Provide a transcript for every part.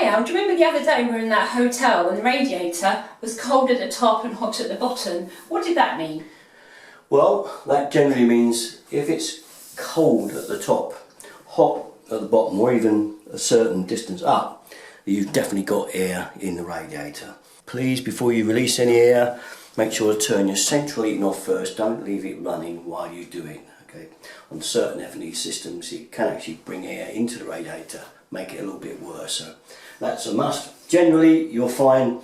now, do you remember the other day we were in that hotel and the radiator was cold at the top and hot at the bottom? What did that mean? Well, that generally means if it's cold at the top, hot at the bottom, or even a certain distance up, you've definitely got air in the radiator. Please, before you release any air, make sure to turn your central heating off first. Don't leave it running while you do it. Okay. On certain F&E systems, it can actually bring air into the radiator, make it a little bit worse. So that's a must. Generally, you'll find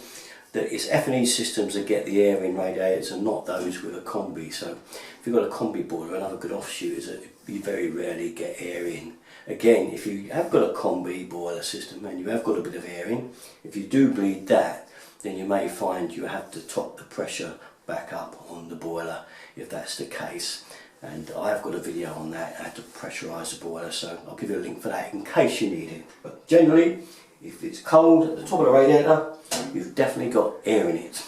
that it's F&E systems that get the air in radiators and not those with a combi. So if you've got a combi boiler, another good offshoot is that you very rarely get air in. Again, if you have got a combi boiler system and you have got a bit of air in, if you do bleed that, then you may find you have to top the pressure back up on the boiler if that's the case. And I've got a video on that, how to pressurise the boiler, so I'll give you a link for that in case you need it. But generally, if it's cold at the top of the radiator, you've definitely got air in it.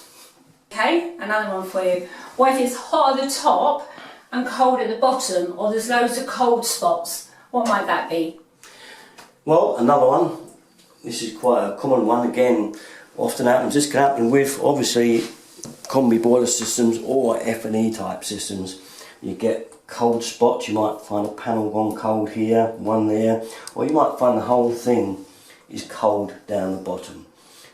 Okay, another one for you. What if it's hot at the top and cold at the bottom, or there's loads of cold spots? What might that be? Well, another one, this is quite a common one, again, often happens. This can happen with, obviously, combi boiler systems or F&E type systems. You get cold spots, you might find a panel gone cold here, one there, or you might find the whole thing is cold down the bottom.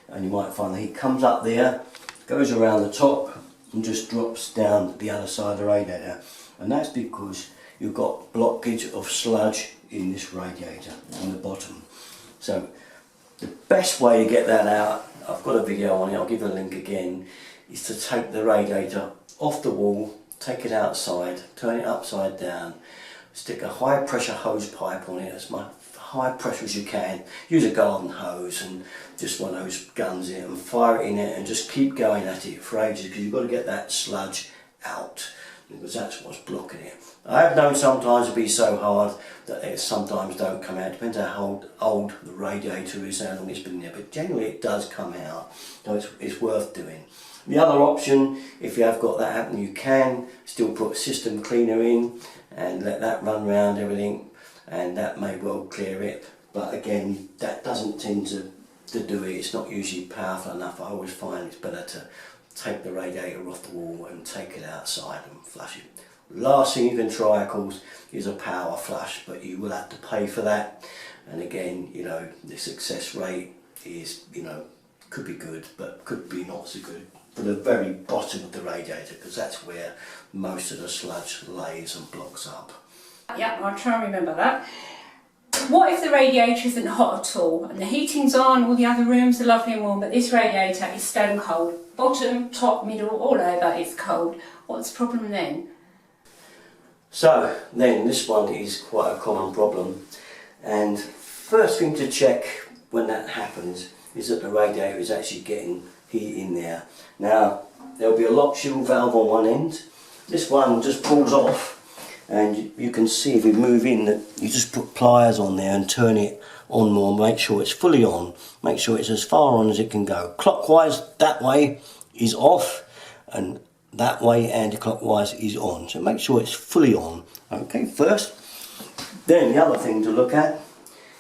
And you might find the heat comes up there, goes around the top and just drops down the other side of the radiator. And that's because you've got blockage of sludge in this radiator on the bottom. So the best way to get that out, I've got a video on it, I'll give you a link again, is to take the radiator off the wall, take it outside, turn it upside down, stick a high pressure hose pipe on it as high pressure as you can. Use a garden hose and just one of those guns in it and fire it in it and just keep going at it for ages, because you've got to get that sludge out, because that's what's blocking it. I have known sometimes to be so hard that it sometimes don't come out. Depends how old the radiator is, how long it's been there, but generally it does come out, so it's worth doing. The other option, if you have got that happen, you can still put system cleaner in and let that run around everything, and that may well clear it. But again, that doesn't tend to do it. It's not usually powerful enough. I always find it's better to take the radiator off the wall and take it outside and flush it. Last thing you can try, of course, is a power flush, but you will have to pay for that. And again, you know, the success rate is, you know, could be good, but could be not so good for the very bottom of the radiator, because that's where most of the sludge lays and blocks up. Yeah, I'll try and remember that. What if the radiator isn't hot at all and the heating's on, all the other rooms are lovely and warm, but this radiator is stone cold? Bottom, top, middle, all over it's cold. What's the problem then? So then this one is quite a common problem, and first thing to check when that happens is that the radiator is actually getting heat in there. Now there'll be a lock shield valve on one end. This one just pulls off, and you can see if you move in that you just put pliers on there and turn it on more, make sure it's fully on, make sure it's as far on as it can go. Clockwise that way is off, and that way anti-clockwise is on, so make sure it's fully on. Okay, first. Then the other thing to look at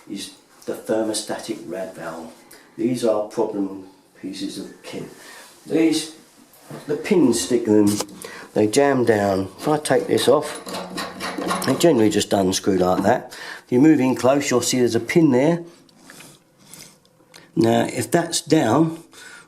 is the thermostatic rad valve. These are problem pieces of kit. These, the pins stick in them, they jam down. If I take this off, they generally just unscrew like that. If you move in close, you'll see there's a pin there. Now if that's down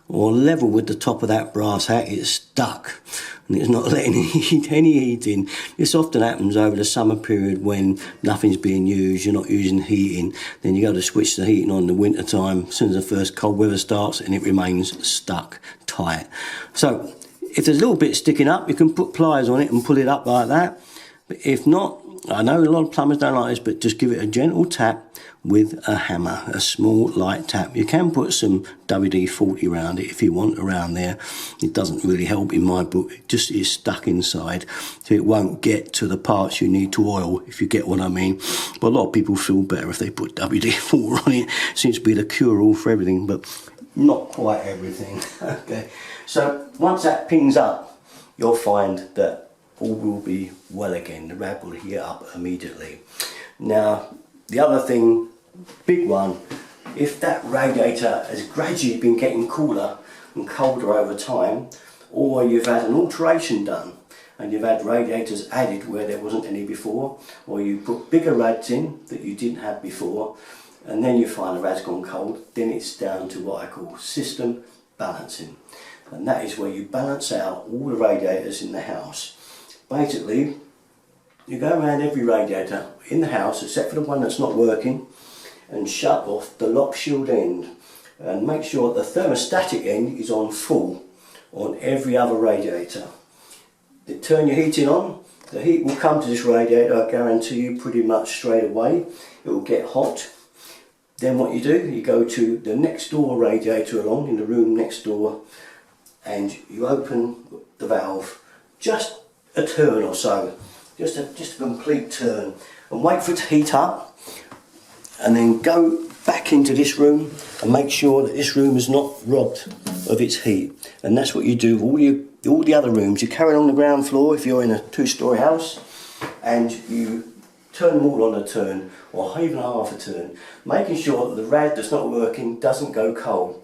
or level with the top of that brass hat, it's stuck and it's not letting any heat in. This often happens over the summer period when nothing's being used, you're not using heating, then you go to switch the heating on in the winter time, as soon as the first cold weather starts, and it remains stuck tight. So if there's a little bit sticking up, you can put pliers on it and pull it up like that. But if not, I know a lot of plumbers don't like this, but just give it a gentle tap with a hammer, a small light tap. You can put some WD-40 around it if you want around there. It doesn't really help in my book, it just is stuck inside, so it won't get to the parts you need to oil, if you get what I mean. But a lot of people feel better if they put WD-40 on it. Seems to be the cure-all for everything, but not quite everything. Okay, so once that pings up, you'll find that all will be well again. The rad will heat up immediately. Now the other thing, big one, if that radiator has gradually been getting cooler and colder over time, or you've had an alteration done and you've had radiators added where there wasn't any before, or you put bigger rads in that you didn't have before, and then you find the rad's gone cold, then it's down to what I call system balancing. And that is where you balance out all the radiators in the house. Basically, you go around every radiator in the house, except for the one that's not working, and shut off the lock shield end. And make sure the thermostatic end is on full on every other radiator. You turn your heating on, the heat will come to this radiator, I guarantee you, pretty much straight away. It will get hot. Then what you do, you go to the next door radiator along in the room next door, and you open the valve just a turn or so, just a complete turn, and wait for it to heat up, and then go back into this room and make sure that this room is not robbed of its heat. And that's what you do with all the other rooms. You carry on the ground floor if you're in a 2-story house, and you turn them all on a turn, or even half a turn, making sure that the rad that's not working doesn't go cold.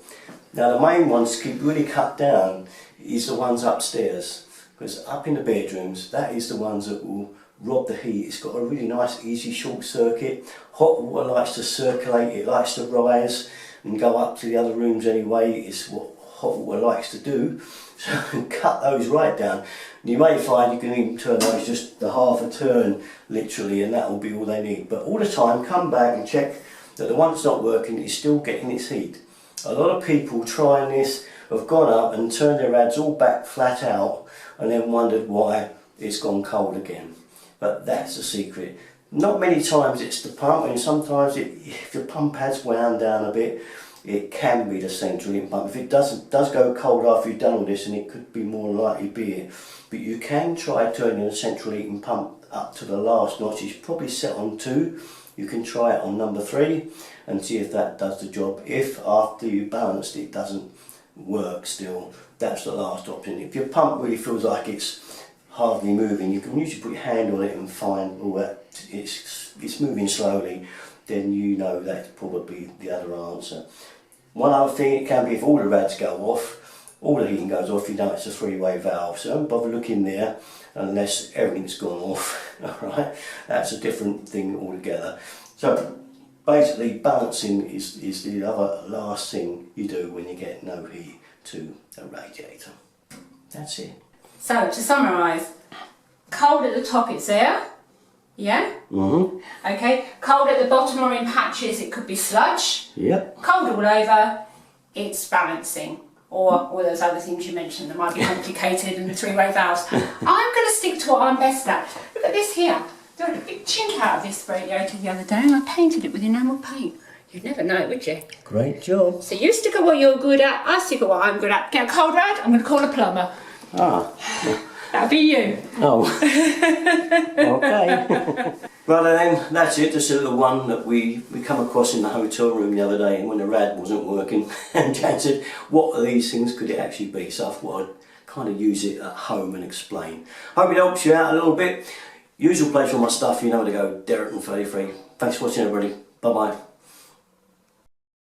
Now the main ones to keep really cut down is the ones upstairs, because up in the bedrooms, that is the ones that will rob the heat. It's got a really nice easy short circuit. Hot water likes to circulate, it likes to rise and go up to the other rooms anyway. It's what hot water likes to do. So cut those right down. You may find you can even turn those just a half a turn literally, and that will be all they need. But all the time come back and check that the one that's not working is still getting its heat. A lot of people trying this have gone up and turned their rads all back flat out and then wondered why it's gone cold again. But that's the secret. Not many times it's the pump, and sometimes if the pump pad's wound down a bit, it can be the central heat pump. If it does go cold after you've done all this, and it could be more likely be it. But you can try turning the central heating pump up to the last notch. It's probably set on 2. You can try it on number 3 and see if that does the job. If after you balanced it doesn't work still, that's the last option. If your pump really feels like it's hardly moving, you can usually put your hand on it and find, oh, that it's moving slowly, then you know that's probably the other answer. One other thing it can be, if all the rads go off, all the heating goes off, you know it's a 3-way valve, so don't bother looking there unless everything's gone off. Alright, that's a different thing altogether. So basically balancing is the other last thing you do when you get no heat to a radiator. That's it. So to summarise, cold at the top, it's there. Yeah? Mm-hmm. Okay, cold at the bottom or in patches, it could be sludge. Yep. Cold all over, it's balancing. Or all those other things you mentioned that might be complicated and the 3-way valves. I'm going to stick to what I'm best at. Look at this here. I had a big chink out of this radiator the other day and I painted it with enamel paint. You'd never know, would you? Great job. So you stick at what you're good at, I stick at what I'm good at. Get a cold rad, I'm going to call a plumber. Ah. That'll be you. Oh. Okay. Well then, that's it. Just a little one that we come across in the hotel room the other day, and when the rad wasn't working, and Jan said, what are these things, could it actually be? So I thought I'd kind of use it at home and explain. Hope it helps you out a little bit. Usual place for all my stuff, you know where to go, Derek and 33. Thanks for watching everybody. Bye bye.